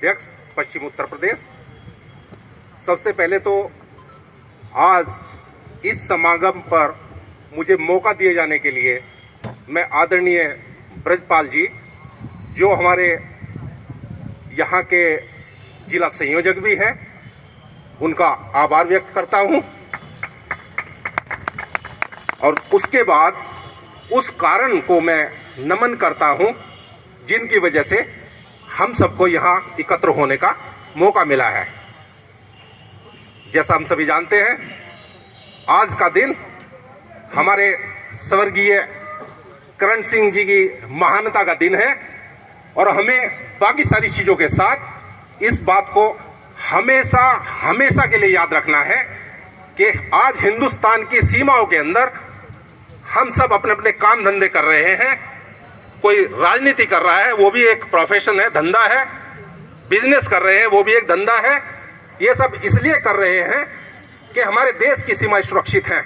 अध्यक्ष पश्चिम उत्तर प्रदेश। सबसे पहले तो आज इस समागम पर मुझे मौका दिए जाने के लिए मैं आदरणीय ब्रजपाल जी, जो हमारे यहाँ के जिला संयोजक भी हैं, उनका आभार व्यक्त करता हूँ। और उसके बाद उस कारण को मैं नमन करता हूँ जिनकी वजह से हम सबको यहाँ एकत्र होने का मौका मिला है। जैसा हम सभी जानते हैं, आज का दिन हमारे स्वर्गीय करण सिंह जी की महानता का दिन है और हमें बाकी सारी चीज़ों के साथ इस बात को हमेशा हमेशा के लिए याद रखना है कि आज हिंदुस्तान की सीमाओं के अंदर हम सब अपने अपने काम धंधे कर रहे हैं। कोई राजनीति कर रहा है, वो भी एक प्रोफेशन है, धंधा है। बिजनेस कर रहे हैं, वो भी एक धंधा है। ये सब इसलिए कर रहे हैं कि हमारे देश की सीमाएं सुरक्षित हैं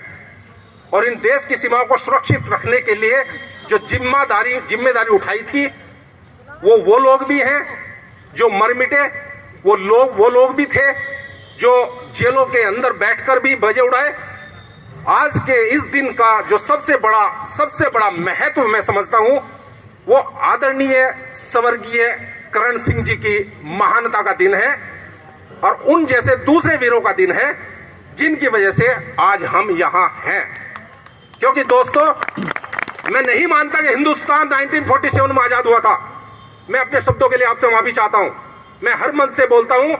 और इन देश की सीमाओं को सुरक्षित रखने के लिए जो जिम्मेदारी उठाई थी, वो लोग भी हैं जो मर मिटे, वो लोग भी थे जो जेलों के अंदर बैठकर भी बजे उड़ाए। आज के इस दिन का जो सबसे बड़ा महत्व मैं समझता हूं, वो आदरणीय स्वर्गीय करण सिंह जी की महानता का दिन है और उन जैसे दूसरे वीरों का दिन है जिनकी वजह से आज हम यहां हैं। क्योंकि दोस्तों, मैं नहीं मानता कि हिंदुस्तान 1947 में आजाद हुआ था। मैं अपने शब्दों के लिए आपसे माफी चाहता हूं। मैं हर मन से बोलता हूं,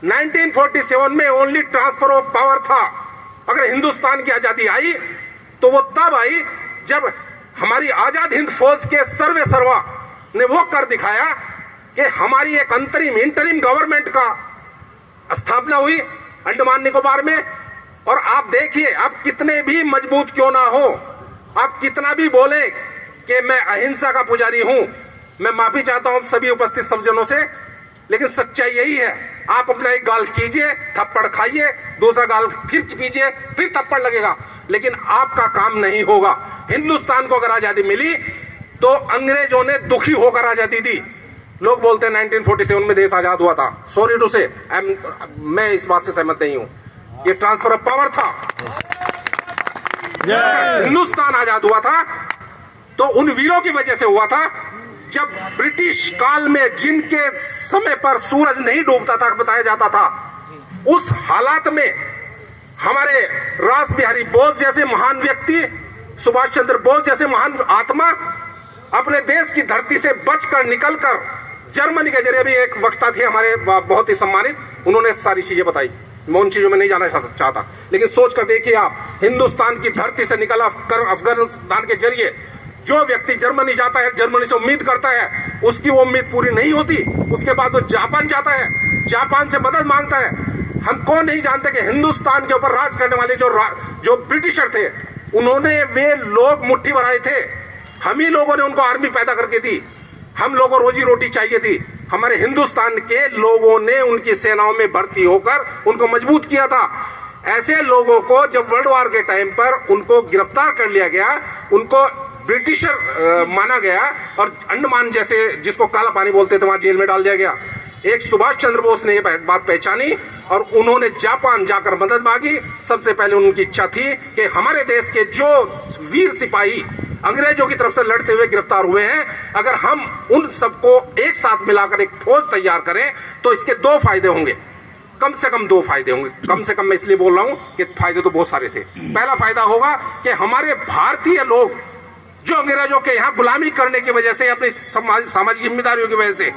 1947 में ओनली ट्रांसफर ऑफ पावर था। अगर हिंदुस्तान की आजादी आई तो वो तब आई जब हमारी आजाद हिंद फौज के सर्वे सर्वा ने वो कर दिखाया कि हमारी एक इंटरिम गवर्नमेंट का स्थापना हुई अंडमान निकोबार में। और आप देखिए, आप कितने भी मजबूत क्यों ना हो, आप कितना भी बोले कि मैं अहिंसा का पुजारी हूं, मैं माफी चाहता हूं सभी उपस्थित सज्जनों से, लेकिन सच्चाई यही है। आप अपना एक गाल कीजिए, थप्पड़ खाइए, दूसरा गाल फिर कीजिए, फिर थप्पड़ लगेगा, लेकिन आपका काम नहीं होगा। हिंदुस्तान को अगर आजादी मिली तो अंग्रेजों ने दुखी होकर आजादी दी। लोग बोलते हैं 1947 में देश आजाद हुआ था। सॉरी टू से, मैं इस बात से सहमत नहीं हूं। ये ट्रांसफर ऑफ पावर था। हिंदुस्तान आजाद हुआ था तो उन वीरों की वजह से हुआ था जब ब्रिटिश काल में जिनके समय पर सूरज नहीं डूबता था, बताया जाता था, उस हालात में हमारे रास बिहारी बोस जैसे महान व्यक्ति, सुभाष चंद्र बोस जैसे महान आत्मा अपने देश की धरती से बचकर निकलकर जर्मनी के जरिए भी एक वक्ता थे हमारे बहुत ही सम्मानित, उन्होंने सारी चीजें बताई। मैं उन चीजों में नहीं जाना चाहता, लेकिन सोच कर देखिए आप, हिंदुस्तान की धरती से निकला कर अफगानिस्तान के जरिए जो व्यक्ति जर्मनी जाता है, जर्मनी से उम्मीद करता है, उसकी वो उम्मीद पूरी नहीं होती। उसके बाद वो जापान जाता है, जापान से मदद मांगता है। हम कौन नहीं जानते कि हिंदुस्तान के ऊपर राज करने वाले जो ब्रिटिशर थे, उन्होंने वे लोग मुट्ठी बनाए थे। हम ही लोगों ने उनको आर्मी पैदा करके दी। हम लोगों को रोजी रोटी चाहिए थी। हमारे हिंदुस्तान के लोगों ने उनकी सेनाओं में भर्ती होकर उनको मजबूत किया था। ऐसे लोगों को जब वर्ल्ड वॉर के टाइम पर उनको गिरफ्तार कर लिया गया, उनको ब्रिटिशर माना गया और अंडमान जैसे जिसको काला पानी बोलते थे वहां जेल में डाल दिया गया। एक सुभाष चंद्र बोस ने ये बात पहचानी और उन्होंने जापान जाकर मदद मांगी। सबसे पहले उनकी इच्छा थी कि हमारे देश के जो वीर सिपाही अंग्रेजों की तरफ से लड़ते हुए गिरफ्तार हुए हैं, अगर हम उन सबको एक साथ मिलाकर एक फौज तैयार करें तो इसके दो फायदे होंगे, कम से कम दो फायदे होंगे। कम से कम मैं इसलिए बोल रहा हूं कि फायदे तो बहुत सारे थे। पहला फायदा होगा कि हमारे भारतीय लोग जो अंग्रेजों के यहाँ गुलामी करने की वजह से, अपनी सामाजिक जिम्मेदारियों की वजह से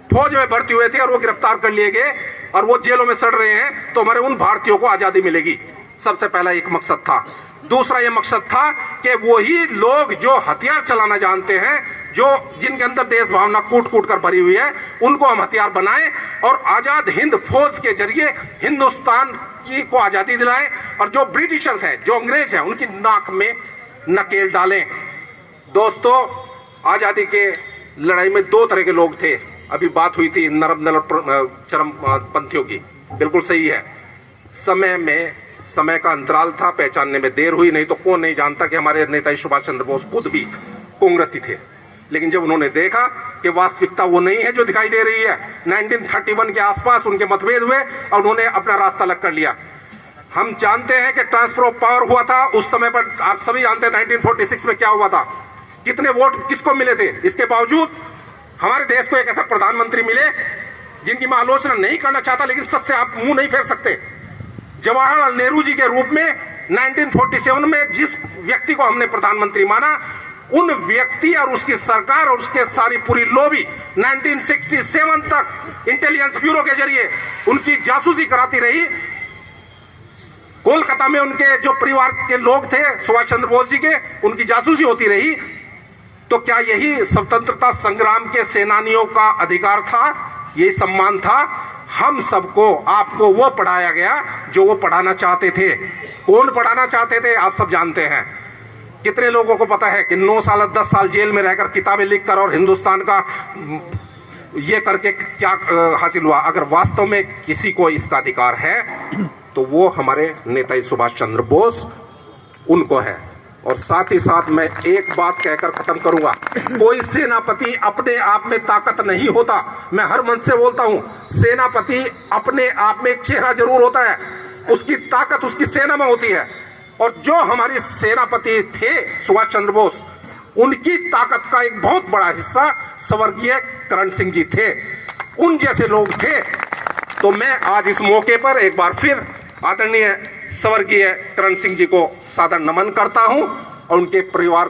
फौज में भर्ती हुए थे और वो गिरफ्तार कर लिए गए और वो जेलों में सड़ रहे हैं, तो हमारे उन भारतीयों को आजादी मिलेगी। सबसे पहला एक मकसद था। दूसरा ये मकसद था कि वही लोग जो हथियार चलाना जानते हैं, जिनके अंदर देश भावना कूट कूट कर भरी हुई है, उनको हम हथियार बनाएं और आजाद हिंद फौज के जरिए हिंदुस्तान को आजादी दिलाएं और जो ब्रिटिशर हैं, जो अंग्रेज हैं, उनकी नाक में नकेल डालें। दोस्तों, आजादी के लड़ाई में दो तरह के लोग थे। अभी बात हुई थी नरम दल और चरमपंथियों की, बिल्कुल सही है। समय का अंतराल था, पहचानने में देर हुई, नहीं तो कौन नहीं जानता कि हमारे नेता सुभाष चंद्र बोस खुद भी कांग्रेसी थे। लेकिन जब उन्होंने देखा कि वास्तविकता वो नहीं है जो दिखाई दे रही है, 1931 के आसपास उनके मतभेद हुए और उन्होंने अपना रास्ता अलग कर लिया। हम जानते हैं कि ट्रांसफर ऑफ पावर हुआ था उस समय पर, आप सभी जानते हैं 1946 में क्या हुआ था, कितने वोट किसको मिले थे। इसके बावजूद हमारे देश को एक ऐसा प्रधानमंत्री मिले जिनकी मैं आलोचना नहीं करना चाहता, लेकिन सच से आप मुंह नहीं फेर सकते। जवाहरलाल नेहरू जी के रूप में 1947 में जिस व्यक्ति को हमने प्रधानमंत्री माना, उन व्यक्ति और उसकी सरकार और उसके सारी पूरी लॉबी 1967 तक इंटेलिजेंस ब्यूरो के जरिए उनकी जासूसी कराती रही। कोलकाता में उनके जो परिवार के लोग थे सुभाष चंद्र बोस जी के, उनकी जासूसी होती रही। तो क्या यही स्वतंत्रता संग्राम के सेनानियों का अधिकार था, यही सम्मान था? हम सबको, आपको वो पढ़ाया गया जो वो पढ़ाना चाहते थे। कौन पढ़ाना चाहते थे आप सब जानते हैं। कितने लोगों को पता है कि 9 साल 10 साल जेल में रहकर किताबें लिखकर और हिंदुस्तान का ये करके क्या हासिल हुआ? अगर वास्तव में किसी को इसका अधिकार है तो वो हमारे नेताजी सुभाष चंद्र बोस, उनको है। और साथ ही साथ मैं एक बात कहकर खत्म करूंगा, कोई सेनापति अपने आप में ताकत नहीं होता। मैं हर मन से बोलता हूं, सेनापति अपने आप में एक चेहरा जरूर होता है, उसकी ताकत उसकी सेना में होती है। और जो हमारे सेनापति थे सुभाष चंद्र बोस, उनकी ताकत का एक बहुत बड़ा हिस्सा स्वर्गीय करण सिंह जी थे, उन जैसे लोग थे। तो मैं आज इस मौके पर एक बार फिर आदरणीय स्वर्गीय करण सिंह जी को सादर नमन करता हूं और उनके परिवार